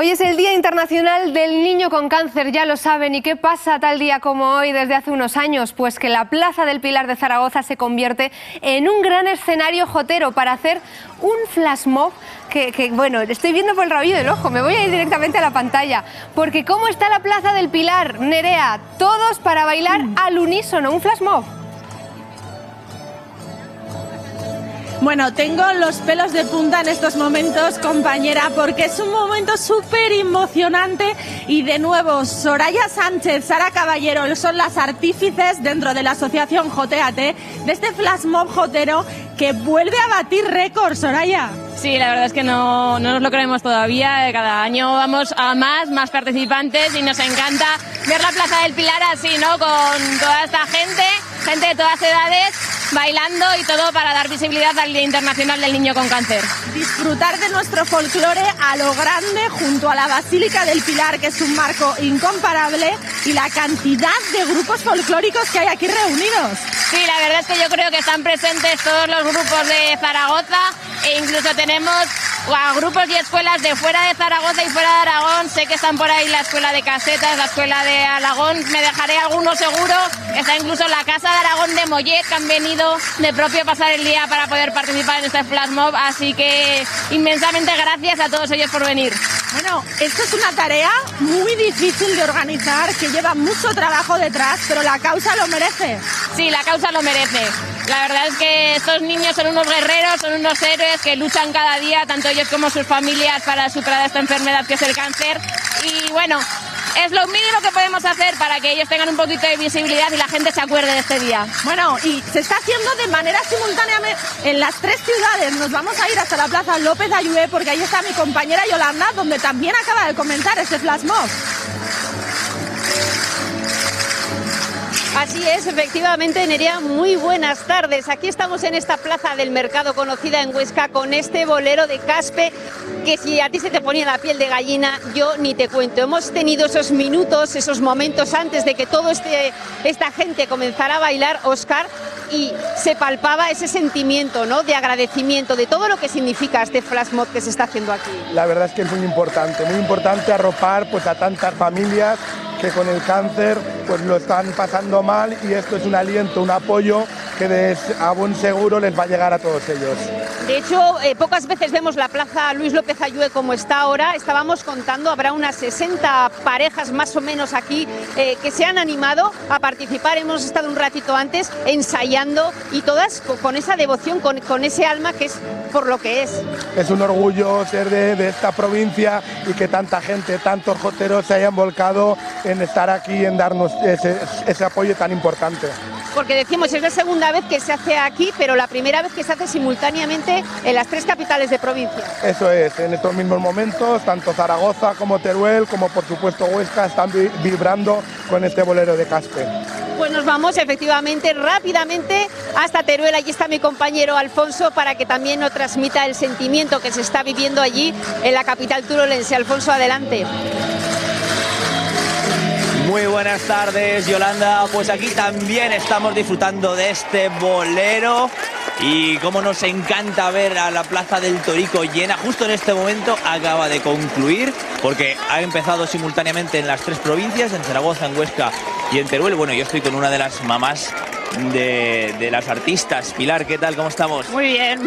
Hoy es el Día Internacional del Niño con Cáncer, ya lo saben. ¿Y qué pasa tal día como hoy desde hace unos años? Pues que la Plaza del Pilar de Zaragoza se convierte en un gran escenario jotero para hacer un flash mob bueno, estoy viendo por el rabillo del ojo, me voy a ir directamente a la pantalla. Porque ¿cómo está la Plaza del Pilar, Nerea? Todos para bailar al unísono, un flash mob. Bueno, tengo los pelos de punta en estos momentos, compañera, porque es un momento súper emocionante y de nuevo Soraya Sánchez, Sara Caballero son las artífices dentro de la asociación Jotéate de este flash mob jotero que vuelve a batir récords, Soraya. Sí, la verdad es que no nos lo creemos todavía. Cada año vamos a más participantes y nos encanta ver la Plaza del Pilar así, ¿no? Con toda esta gente de todas edades, bailando y todo para dar visibilidad al Día Internacional del Niño con Cáncer. Disfrutar de nuestro folclore a lo grande junto a la Basílica del Pilar, que es un marco incomparable, y la cantidad de grupos folclóricos que hay aquí reunidos. Sí, la verdad es que yo creo que están presentes todos los grupos de Zaragoza e incluso tenemos a grupos y escuelas de fuera de Zaragoza y fuera de Aragón. Sé que están por ahí la escuela de Casetas, la escuela de Alagón, me dejaré alguno seguro. Está incluso la Casa de Aragón de Mollet, que han venido de propio pasar el día para poder participar en este flash mob, así que inmensamente gracias a todos ellos por venir. Bueno, esto es una tarea muy difícil de organizar, que lleva mucho trabajo detrás, pero la causa lo merece. Sí, la causa lo merece. La verdad es que estos niños son unos guerreros, son unos héroes que luchan cada día, tanto ellos como sus familias, para superar esta enfermedad que es el cáncer. Y bueno, es lo mínimo que podemos hacer para que ellos tengan un poquito de visibilidad y la gente se acuerde de este día. Bueno, y se está haciendo de manera simultánea en las 3 ciudades. Nos vamos a ir hasta la Plaza López Ayué, porque ahí está mi compañera Yolanda, donde también acaba de comenzar este flash mob. Así es, efectivamente, Nerea, muy buenas tardes. Aquí estamos en esta plaza del mercado conocida en Huesca con este bolero de Caspe, que si a ti se te ponía la piel de gallina, yo ni te cuento. Hemos tenido esos minutos, esos momentos antes de que toda esta gente comenzara a bailar, Óscar, y se palpaba ese sentimiento, ¿no?, de agradecimiento de todo lo que significa este flash mob que se está haciendo aquí. La verdad es que es muy importante arropar pues a tantas familias que con el cáncer pues lo están pasando mal, y esto es un aliento, un apoyo que a buen seguro les va a llegar a todos ellos. De hecho, pocas veces vemos la Plaza Luis López Ayué como está ahora. Estábamos contando, habrá unas 60 parejas más o menos aquí que se han animado a participar. Hemos estado un ratito antes ensayando y todas con esa devoción, con ese alma que es por lo que es. Es un orgullo ser de esta provincia y que tanta gente, tantos joteros se hayan volcado en estar aquí, en darnos ese apoyo tan importante. Porque decimos, es la segunda vez que se hace aquí, pero la primera vez que se hace simultáneamente en las 3 capitales de provincia. Eso es, en estos mismos momentos, tanto Zaragoza como Teruel, como por supuesto Huesca, están vibrando con este bolero de Caspe. Pues nos vamos efectivamente rápidamente hasta Teruel. Allí está mi compañero Alfonso para que también nos transmita el sentimiento que se está viviendo allí en la capital turolense. Alfonso, adelante. Muy buenas tardes, Yolanda. Pues aquí también estamos disfrutando de este bolero y cómo nos encanta ver a la Plaza del Torico llena. Justo en este momento acaba de concluir, porque ha empezado simultáneamente en las 3 provincias, en Zaragoza, en Huesca y en Teruel. Bueno, yo estoy con una de las mamás de las artistas. Pilar, ¿qué tal? ¿Cómo estamos? Muy bien.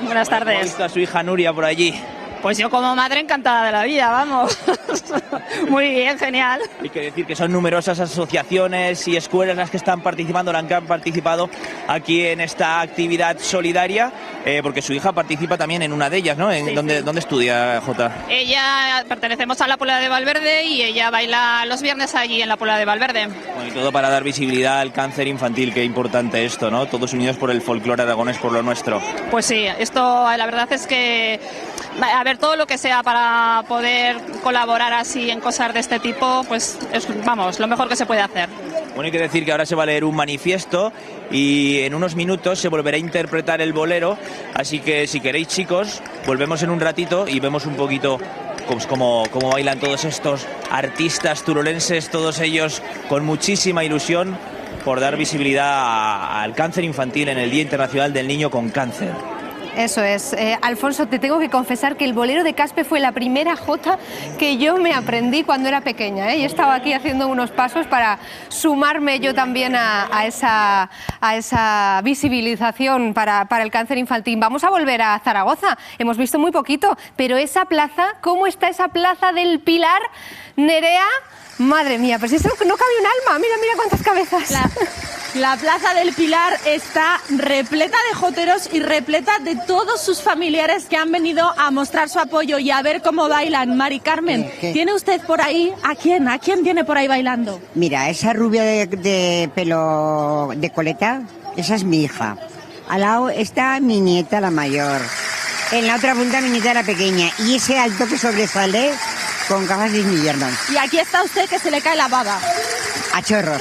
Buenas tardes. ¿Cómo ha visto a su hija Nuria por allí? Pues yo como madre encantada de la vida, vamos. Muy bien, genial. Hay que decir que son numerosas asociaciones y escuelas las que están participando, las que han participado aquí en esta actividad solidaria, porque su hija participa también en una de ellas, ¿no? Sí, ¿Dónde estudia, Jota? Ella, pertenecemos a la Puebla de Valverde y ella baila los viernes allí en la Puebla de Valverde. Bueno, y todo para dar visibilidad al cáncer infantil, qué importante esto, ¿no? Todos unidos por el folclore aragonés, por lo nuestro. Pues sí, esto la verdad es que, a ver, todo lo que sea para poder colaborar así en cosas de este tipo, pues es, vamos, lo mejor que se puede hacer. Bueno, hay que decir que ahora se va a leer un manifiesto y en unos minutos se volverá a interpretar el bolero, así que si queréis, chicos, volvemos en un ratito y vemos un poquito pues cómo bailan todos estos artistas turolenses, todos ellos con muchísima ilusión por dar visibilidad al cáncer infantil en el Día Internacional del Niño con Cáncer. Eso es. Alfonso, te tengo que confesar que el bolero de Caspe fue la primera jota que yo me aprendí cuando era pequeña, ¿eh? Y estaba aquí haciendo unos pasos para sumarme yo también a esa visibilización para el cáncer infantil. Vamos a volver a Zaragoza. Hemos visto muy poquito, pero esa plaza, ¿cómo está esa plaza del Pilar, Nerea? Madre mía, pues eso no cabe un alma. Mira, mira cuántas cabezas. La Plaza del Pilar está repleta de joteros y repleta de todos sus familiares que han venido a mostrar su apoyo y a ver cómo bailan. Mari Carmen, ¿tiene usted por ahí a quién? ¿A quién tiene por ahí bailando? Mira, esa rubia de pelo de coleta, esa es mi hija. Al lado está mi nieta, la mayor. En la otra punta mi nieta, la pequeña. Y ese alto que sobresale con gafas de invierno. Y aquí está usted que se le cae la baba. A chorros.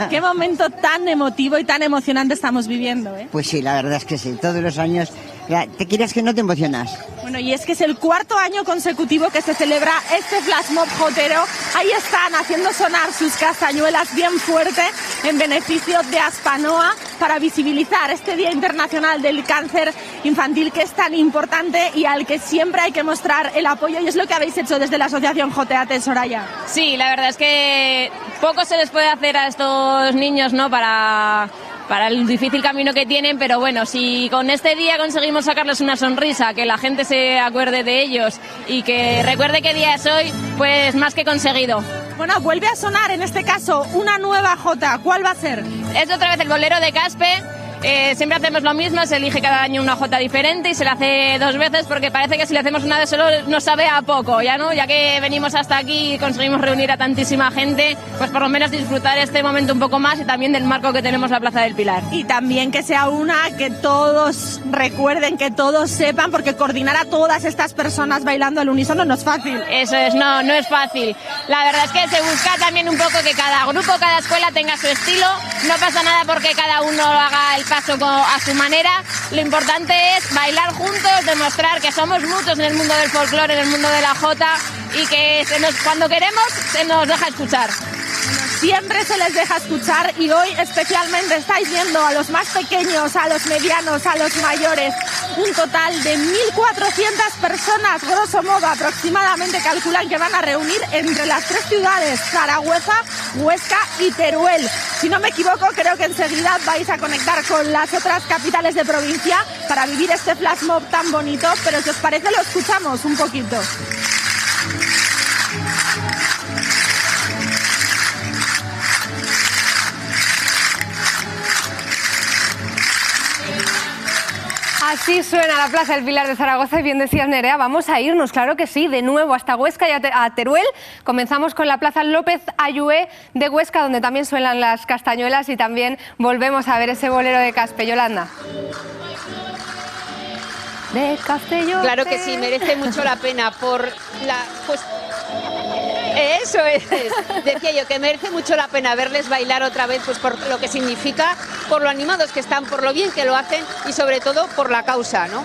Qué momento tan emotivo y tan emocionante estamos viviendo, ¿eh? Pues sí, la verdad es que sí. Todos los años, te quieres que no te emocionas. Bueno, y es que es el cuarto año consecutivo que se celebra este flash mob jotero. Ahí están haciendo sonar sus castañuelas bien fuerte en beneficio de Aspanoa para visibilizar este Día Internacional del Cáncer Infantil, que es tan importante y al que siempre hay que mostrar el apoyo, y es lo que habéis hecho desde la Asociación Joteate, Soraya. Sí, la verdad es que poco se les puede hacer a estos niños, ¿no?, para el difícil camino que tienen, pero bueno, si con este día conseguimos sacarles una sonrisa, que la gente se acuerde de ellos y que recuerde qué día es hoy, pues más que conseguido. Bueno, vuelve a sonar en este caso una nueva jota. ¿Cuál va a ser? Es otra vez el bolero de Caspe. Siempre hacemos lo mismo, se elige cada año una jota diferente y se la hace 2 veces porque parece que si le hacemos una vez solo nos sabe a poco, ya no, ya que venimos hasta aquí y conseguimos reunir a tantísima gente, pues por lo menos disfrutar este momento un poco más y también del marco que tenemos la Plaza del Pilar. Y también que sea una que todos recuerden, que todos sepan, porque coordinar a todas estas personas bailando al unísono no es fácil. Eso es, no es fácil. La verdad es que se busca también un poco que cada grupo, cada escuela tenga su estilo. No pasa nada porque cada uno haga el paso a su manera. Lo importante es bailar juntos, demostrar que somos muchos en el mundo del folclore, en el mundo de la jota, y que cuando queremos se nos deja escuchar. Siempre se les deja escuchar y hoy especialmente estáis viendo a los más pequeños, a los medianos, a los mayores. Un total de 1.400 personas, grosso modo aproximadamente, calculan que van a reunir entre las 3 ciudades, Zaragoza, Huesca y Teruel. Si no me equivoco, creo que enseguida vais a conectar con las otras capitales de provincia para vivir este flash mob tan bonito, pero si os parece lo escuchamos un poquito. Así suena la Plaza del Pilar de Zaragoza y bien decías, Nerea, vamos a irnos, claro que sí, de nuevo hasta Huesca y a Teruel. Comenzamos con la Plaza López Ayué de Huesca, donde también suenan las castañuelas y también volvemos a ver ese bolero de Caspe. Yolanda. De Castellón. Claro que sí, merece mucho la pena por la... Pues, eso es. Decía yo que merece mucho la pena verles bailar otra vez, pues por lo que significa, por lo animados que están, por lo bien que lo hacen y sobre todo por la causa, ¿no?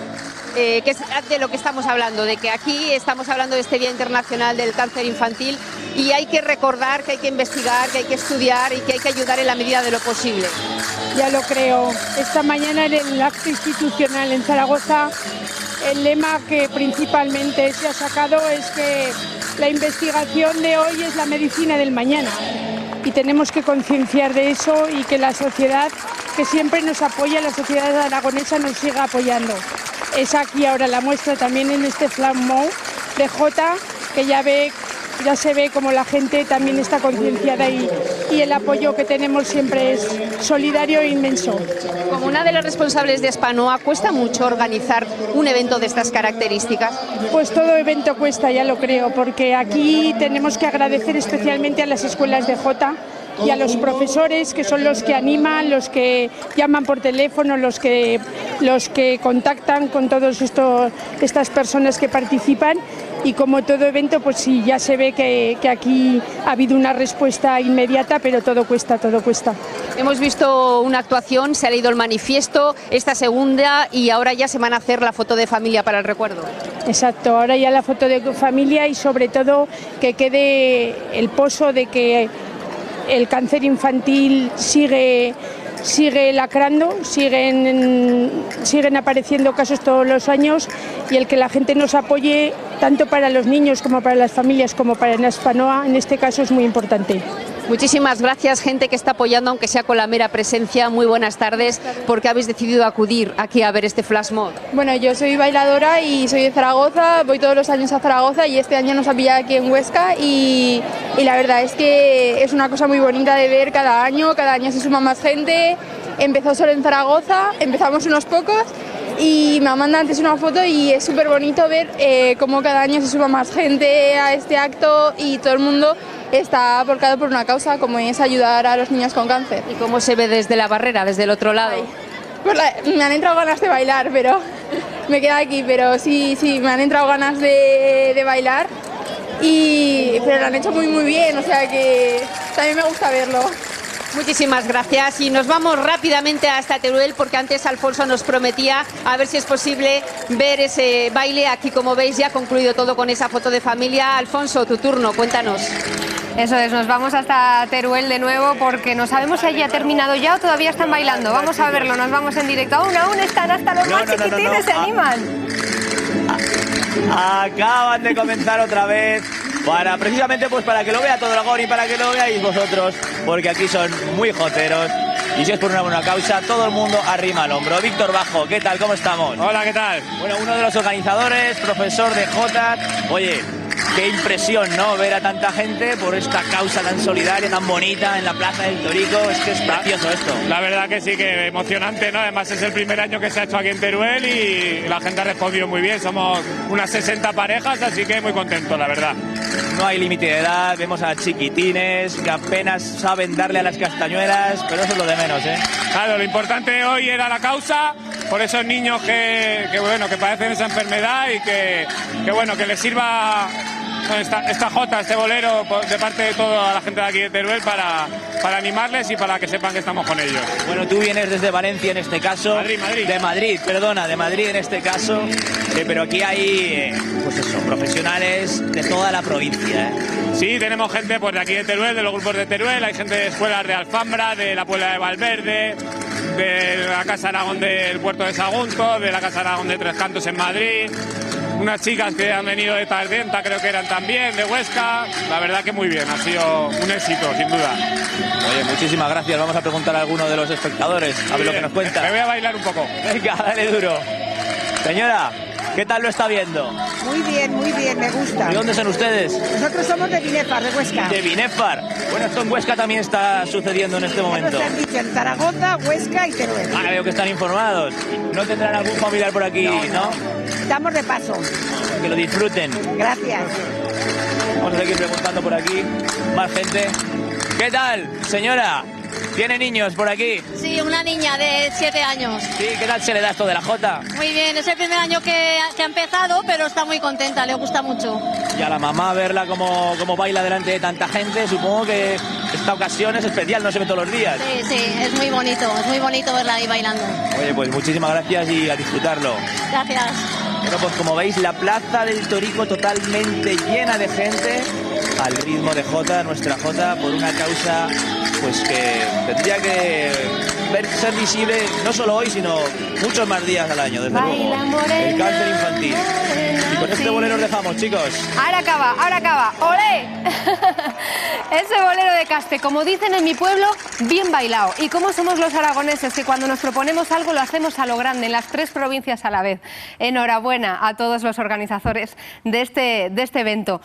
Que es de lo que estamos hablando, de que aquí estamos hablando de este Día Internacional del Cáncer Infantil y hay que recordar que hay que investigar, que hay que estudiar y que hay que ayudar en la medida de lo posible. Ya lo creo. Esta mañana en el acto institucional en Zaragoza, el lema que principalmente se ha sacado es que la investigación de hoy es la medicina del mañana y tenemos que concienciar de eso y que la sociedad que siempre nos apoya, la sociedad aragonesa, nos siga apoyando. Es aquí ahora la muestra también en este flash mob de Jota, que ya se ve como la gente también está concienciada y el apoyo que tenemos siempre es solidario e inmenso. Como una de las responsables de Aspanoa, ¿cuesta mucho organizar un evento de estas características? Pues todo evento cuesta, ya lo creo, porque aquí tenemos que agradecer especialmente a las escuelas de Jota y a los profesores, que son los que animan, los que llaman por teléfono, los que contactan con todas estas personas que participan. Y como todo evento, pues sí, ya se ve que aquí ha habido una respuesta inmediata, pero todo cuesta, todo cuesta. Hemos visto una actuación, se ha leído el manifiesto, esta segunda, y ahora ya se van a hacer la foto de familia para el recuerdo. Exacto, ahora ya la foto de familia y sobre todo que quede el pozo de que el cáncer infantil sigue sigue lacrando, siguen apareciendo casos todos los años, y el que la gente nos apoye tanto para los niños como para las familias como para Naspanoa en este caso es muy importante. Muchísimas gracias, gente que está apoyando, aunque sea con la mera presencia. Muy buenas tardes. ¿Por qué habéis decidido acudir aquí a ver este flash mob? Bueno, yo soy bailadora y soy de Zaragoza, voy todos los años a Zaragoza y este año nos ha pillado aquí en Huesca y la verdad es que es una cosa muy bonita de ver cada año se suma más gente. Empezó solo en Zaragoza, empezamos unos pocos y me manda antes una foto y es súper bonito ver cómo cada año se suma más gente a este acto y todo el mundo está volcado por una causa como es ayudar a los niños con cáncer. ¿Y cómo se ve desde la barrera, desde el otro lado? Ay, pues me han entrado ganas de bailar, pero me quedo aquí, pero sí, me han entrado ganas de bailar, pero lo han hecho muy bien, o sea que también me gusta verlo. Muchísimas gracias y nos vamos rápidamente hasta Teruel porque antes Alfonso nos prometía a ver si es posible ver ese baile. Aquí, como veis, ya ha concluido todo con esa foto de familia. Alfonso, tu turno, cuéntanos. Eso es, nos vamos hasta Teruel de nuevo porque no sabemos si allí ha terminado ya o todavía están bailando. Vamos a verlo, nos vamos en directo. Aún están, hasta los más chiquitines se animan. Acaban de comenzar otra vez. Precisamente pues para que lo vea todo Aragón y para que lo veáis vosotros, porque aquí son muy joteros y si es por una buena causa, todo el mundo arrima al hombro. Víctor Bajo, ¿qué tal? ¿Cómo estamos? Hola, ¿qué tal? Bueno, uno de los organizadores, profesor de Jotas. Oye, qué impresión, ¿no? Ver a tanta gente por esta causa tan solidaria, tan bonita en la Plaza del Torico. Es que es precioso esto. La verdad que sí, que emocionante, ¿no? Además es el primer año que se ha hecho aquí en Teruel y la gente ha respondido muy bien. Somos unas 60 parejas, así que muy contentos, la verdad. No hay límite de edad, vemos a chiquitines que apenas saben darle a las castañuelas, pero eso es lo de menos, ¿eh? Claro, lo importante hoy era la causa, por esos niños que padecen esa enfermedad y que les sirva esta jota, este bolero de parte de toda la gente de aquí de Teruel para animarles y para que sepan que estamos con ellos. Bueno, tú vienes desde Valencia en este caso. Madrid. De Madrid en este caso. Pero aquí hay, profesionales de toda la provincia, ¿eh? Sí, tenemos gente de aquí de Teruel, de los grupos de Teruel, hay gente de escuelas de Alfambra, de la Puebla de Valverde, de la Casa Aragón del Puerto de Sagunto, de la Casa Aragón de Tres Cantos en Madrid. Unas chicas que han venido de Tardenta, creo que eran también, de Huesca. La verdad que muy bien, ha sido un éxito, sin duda. Oye, muchísimas gracias. Vamos a preguntar a alguno de los espectadores, a ver lo que nos cuenta. Me voy a bailar un poco. Venga, dale duro. Señora, ¿qué tal lo está viendo? Muy bien, me gusta. ¿De dónde son ustedes? Nosotros somos de Binefar, de Huesca. De Binefar. Bueno, esto en Huesca también está sucediendo en este momento. Nos han dicho en Zaragoza, Huesca y Teruel. Veo que están informados. ¿No tendrán algún familiar por aquí, no? Estamos de paso. Que lo disfruten. Gracias. Vamos a seguir preguntando por aquí. Más gente. ¿Qué tal, señora? ¿Tiene niños por aquí? Sí, una niña de 7 años. Sí, ¿qué tal se le da esto de la jota? Muy bien, es el primer año que ha empezado, pero está muy contenta, le gusta mucho. Y a la mamá verla como baila delante de tanta gente, supongo que esta ocasión es especial, no se ve todos los días. Sí, es muy bonito verla ahí bailando. Oye, pues muchísimas gracias y a disfrutarlo. Gracias. Bueno, pues como veis, la Plaza del Torico totalmente llena de gente, al ritmo de Jota, nuestra Jota, por una causa pues que tendría que ser visible no solo hoy, sino muchos más días al año, desde luego. El cáncer infantil. Y con este bolero os dejamos, chicos. Ahora acaba. ¡Olé! Ese bolero de Caspe, como dicen en mi pueblo, bien bailado. Y como somos los aragoneses, que cuando nos proponemos algo lo hacemos a lo grande, en las 3 provincias a la vez. Enhorabuena a todos los organizadores de este evento.